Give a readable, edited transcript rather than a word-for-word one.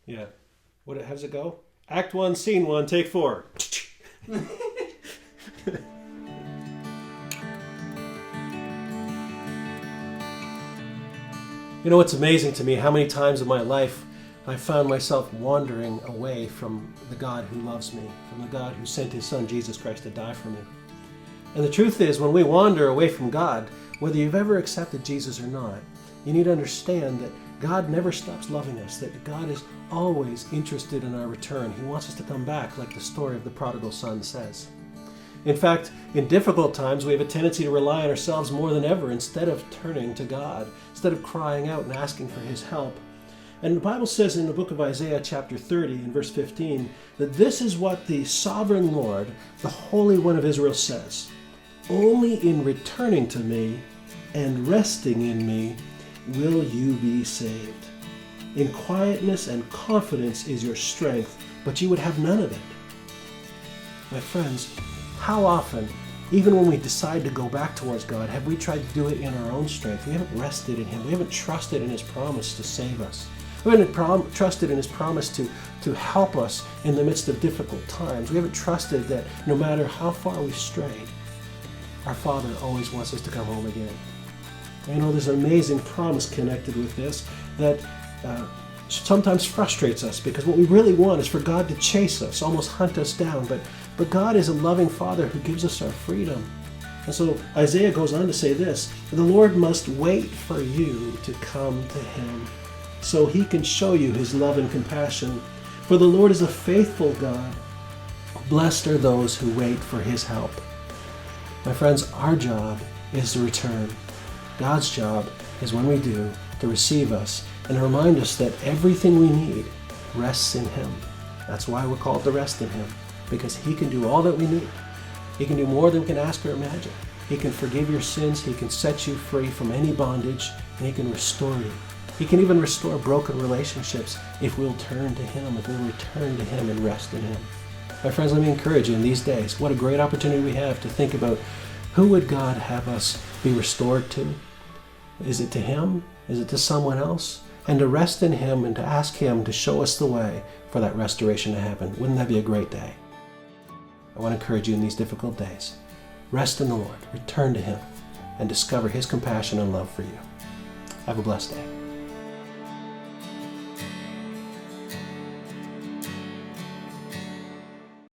Yeah. How does it go? Act 1, scene 1, take 4. You know, it's amazing to me how many times in my life I found myself wandering away from the God who loves me, from the God who sent his son Jesus Christ to die for me. And the truth is, when we wander away from God, whether you've ever accepted Jesus or not, you need to understand that God never stops loving us, that God is always interested in our return. He wants us to come back, like the story of the prodigal son says. In fact, in difficult times, we have a tendency to rely on ourselves more than ever instead of turning to God, instead of crying out and asking for his help. And the Bible says in the book of Isaiah chapter 30 and verse 15 that this is what the sovereign Lord, the Holy One of Israel says: "Only in returning to me and resting in me will you be saved. In quietness and confidence is your strength, but you would have none of it." My friends, how often, even when we decide to go back towards God, have we tried to do it in our own strength? We haven't rested in him. We haven't trusted in his promise to save us. We haven't trusted in his promise to help us in the midst of difficult times. We haven't trusted that no matter how far we've strayed, our Father always wants us to come home again. You know, there's an amazing promise connected with this that sometimes frustrates us, because what we really want is for God to chase us, almost hunt us down. But God is a loving Father who gives us our freedom. And so Isaiah goes on to say this: "The Lord must wait for you to come to him, so he can show you his love and compassion. For the Lord is a faithful God. Blessed are those who wait for his help." My friends, our job is to return. God's job is, when we do, to receive us and remind us that everything we need rests in him. That's why we're called to rest in him, because he can do all that we need. He can do more than we can ask or imagine. He can forgive your sins. He can set you free from any bondage, and he can restore you. He can even restore broken relationships if we'll turn to him, if we'll return to him and rest in him. My friends, let me encourage you in these days. What a great opportunity we have to think about, who would God have us be restored to? Is it to him? Is it to someone else? And to rest in him and to ask him to show us the way for that restoration to happen. Wouldn't that be a great day? I want to encourage you in these difficult days. Rest in the Lord, return to him, and discover his compassion and love for you. Have a blessed day.